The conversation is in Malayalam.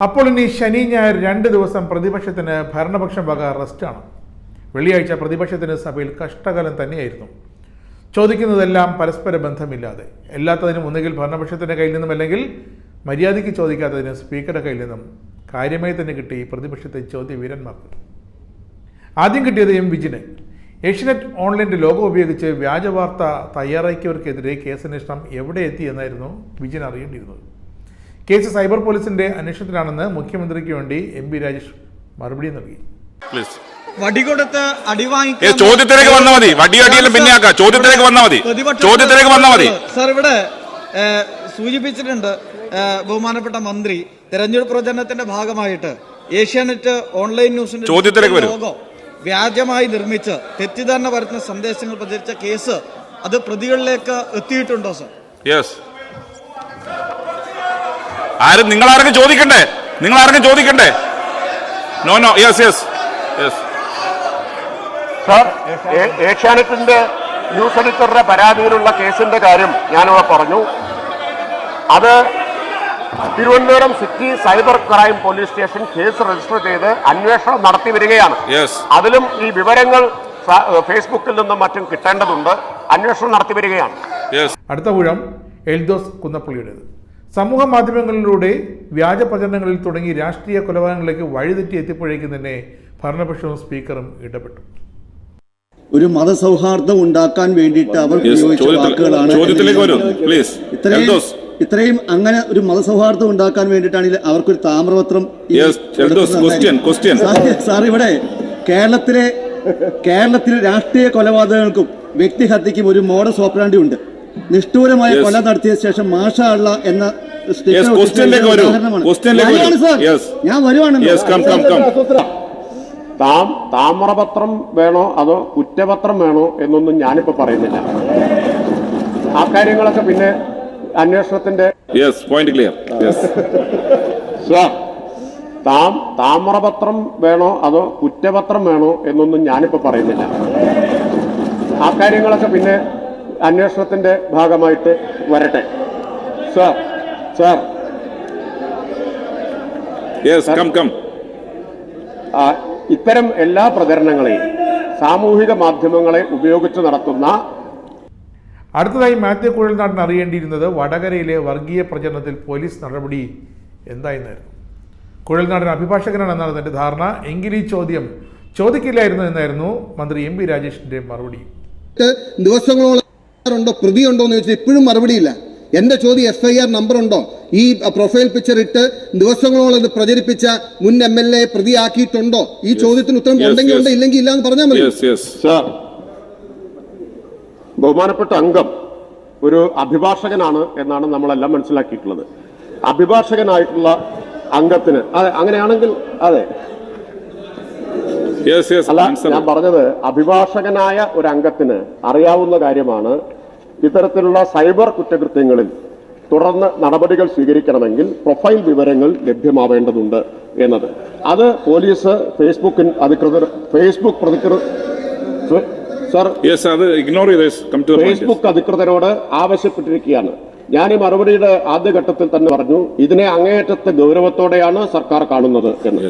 അപ്പോൾ ഇനി ശനി ഞായർ 2 ദിവസം പ്രതിപക്ഷത്തിന് ഭരണപക്ഷം വക റെസ്റ്റാണ്. വെള്ളിയാഴ്ച പ്രതിപക്ഷത്തിന് സഭയിൽ കഷ്ടകാലം തന്നെയായിരുന്നു. ചോദിക്കുന്നതെല്ലാം പരസ്പര ബന്ധമില്ലാതെ, എല്ലാത്തതിനും ഒന്നുകിൽ ഭരണപക്ഷത്തിൻ്റെ കയ്യിൽ നിന്നും അല്ലെങ്കിൽ മര്യാദയ്ക്ക് ചോദിക്കാത്തതിന് സ്പീക്കറുടെ കയ്യിൽ നിന്നും കാര്യമായി തന്നെ കിട്ടി പ്രതിപക്ഷത്തെ ചോദ്യവീരന്മാർക്ക്. ആദ്യം കിട്ടിയത് വിജിന്. ഏഷ്യനെറ്റ് ഓൺലൈൻ്റെ ലോഗോ ഉപയോഗിച്ച് വ്യാജവാർത്ത തയ്യാറാക്കിയവർക്കെതിരെ കേസന്വേഷണം എവിടെ എത്തി എന്നായിരുന്നു വിജിൻ അറിയേണ്ടിയിരുന്നത്. കേസ് സൈബർ പോലീസിന്റെ അന്വേഷണത്തിലാണെന്ന് മുഖ്യമന്ത്രിക്ക് വേണ്ടി MP രാജേഷ് മറുപടി നൽകി. വടികൊടുത്ത് ചോദ്യത്തിലേക്ക് വന്നാൽ മതി, വടിയടിയെല്ലാം പിന്നെയാക്കാം. ചോദ്യത്തിലേക്ക് വന്നാൽ മതി. സാർ, ഇവിടെ സൂചിപ്പിച്ചിട്ടുണ്ട് ബഹുമാനപ്പെട്ട മന്ത്രി തെരഞ്ഞെടുപ്പ് പ്രചരണത്തിന്റെ ഭാഗമായിട്ട് ഏഷ്യാനെറ്റ് ഓൺലൈൻ ന്യൂസിന്റെ ലോഗോ വ്യാജമായി നിർമ്മിച്ച് തെറ്റിദ്ധാരണ വരുത്തുന്ന സന്ദേശങ്ങൾ പ്രചരിച്ച കേസ് അത് പ്രതികളിലേക്ക് എത്തിയിട്ടുണ്ടോ സർ? യെസ്. നിങ്ങൾ ആരെങ്കിലും ചോദിക്കണ്ടേ? No yes yes yes sir, ഏഷ്യാനെറ്റിന്റെ ന്യൂസ് എഡിറ്ററുടെ പരാതിയിലുള്ള കേസിന്റെ കാര്യം ഞാനിവിടെ പറഞ്ഞു. അത് Thiruvananthapuram city cyber crime police station case register ചെയ്ത് അന്വേഷണം നടത്തി വരികയാണ്. അതിലും ഈ വിവരങ്ങൾ ഫേസ്ബുക്കിൽ നിന്നും മറ്റും കിട്ടേണ്ടതുണ്ട്. അന്വേഷണം നടത്തി വരികയാണ്. അടുത്ത ഊഴം എൽദോസ് കുന്നപ്പള്ളിയുടേത്. സമൂഹ മാധ്യമങ്ങളിലൂടെ വ്യാജ പ്രചരണങ്ങളിൽ തുടങ്ങി രാഷ്ട്രീയ കൊലപാതകങ്ങളിലേക്ക് വഴിതെറ്റി എത്തിയപ്പോഴേക്കും തന്നെ ഭരണപക്ഷവും സ്പീക്കറും ഇടപെട്ടു. ഒരു മതസൗഹാർദ്ദം ഉണ്ടാക്കാൻ വേണ്ടിയിട്ട് അവർ ഉപയോഗിച്ച വാക്കുകളാണ്. ഇത്രയും അങ്ങനെ ഒരു മതസൗഹാർദ്ദം ഉണ്ടാക്കാൻ വേണ്ടിയിട്ടാണെങ്കിൽ അവർക്കൊരു താമ്രപത്രം. സാർ, ഇവിടെ കേരളത്തിലെ രാഷ്ട്രീയ കൊലപാതകങ്ങൾക്കും വ്യക്തിഹത്യക്കും ഒരു മോഡസ് ഓപ്പറാൻഡി ഉണ്ട്. നിഷ്ഠൂരമായ കൊല നടത്തിയ ശേഷം മാഷാ അള്ളാ എന്ന ഞാൻ വരുവാണെന്ന്. താമ്രപത്രം വേണോ അതോ കുറ്റപത്രം വേണോ എന്നൊന്നും ഞാനിപ്പോ പറയുന്നില്ല. ആ കാര്യങ്ങളൊക്കെ പിന്നെ അന്വേഷണത്തിന്റെ താമ്രപത്രം വേണോ അതോ കുറ്റപത്രം വേണോ എന്നൊന്നും ഞാനിപ്പോ പറയുന്നില്ല. ആ കാര്യങ്ങളൊക്കെ പിന്നെ അന്വേഷണത്തിന്റെ ഭാഗമായിട്ട് വരട്ടെ. സാർ ഇത്തരം എല്ലാ പ്രചരണങ്ങളെയും സാമൂഹിക മാധ്യമങ്ങളെ ഉപയോഗിച്ച് നടത്തുന്ന. അടുത്തതായി മാത്യു കുഴൽനാടൻ അറിയേണ്ടിയിരുന്നത് വടകരയിലെ വർഗീയ പ്രചരണത്തിൽ പോലീസ് നടപടി എന്തായിരുന്നായിരുന്നു. കുഴൽനാടൻ അഭിഭാഷകനാണെന്നാണ് തന്റെ ധാരണ. എങ്കിൽ ഈ ചോദ്യം ചോദിക്കില്ലായിരുന്നു എന്നായിരുന്നു മന്ത്രി MP രാജേഷിന്റെ മറുപടി. ദിവസങ്ങളോളം പ്രതിയുണ്ടോ എന്ന് ചോദിച്ചാൽ ഇപ്പോഴും മറുപടിയില്ല. എന്റെ ചോദ്യം FIR നമ്പർ ഉണ്ടോ? ഈ പ്രൊഫൈൽ പിക്ചർ ഇട്ട് ദിവസങ്ങളോളം ഇത് പ്രചരിപ്പിച്ച മുൻ MLA പ്രതിയാക്കിയിട്ടുണ്ടോ? ഈ ചോദ്യത്തിന് ഉത്തരം ഉണ്ടെങ്കിൽ ഉണ്ട്, ഇല്ലെങ്കിൽ ഇല്ല എന്ന് പറഞ്ഞാൽ മതി. ബഹുമാനപ്പെട്ട അംഗം ഒരു അഭിഭാഷകനാണ് എന്നാണ് നമ്മളെല്ലാം മനസ്സിലാക്കിയിട്ടുള്ളത്. അഭിഭാഷകനായിട്ടുള്ള അംഗത്തിന് അങ്ങനെയാണെങ്കിൽ അതെ അല്ല, ഞാൻ പറഞ്ഞത് അഭിഭാഷകനായ ഒരു അംഗത്തിന് അറിയാവുന്ന കാര്യമാണ് ഇത്തരത്തിലുള്ള സൈബർ കുറ്റകൃത്യങ്ങളിൽ തുടർന്ന് നടപടികൾ സ്വീകരിക്കണമെങ്കിൽ പ്രൊഫൈൽ വിവരങ്ങൾ ലഭ്യമാവേണ്ടതുണ്ട് എന്നത്. അത് പോലീസ് ഫേസ്ബുക്ക് അധികൃതരോട് ആവശ്യപ്പെട്ടിരിക്കുകയാണ്. ഞാൻ ഈ മറുപടിയുടെ ആദ്യഘട്ടത്തിൽ തന്നെ പറഞ്ഞു, ഇതിനെ അങ്ങേയറ്റത്തെ ഗൗരവത്തോടെയാണ് സർക്കാർ കാണുന്നത് എന്ന്.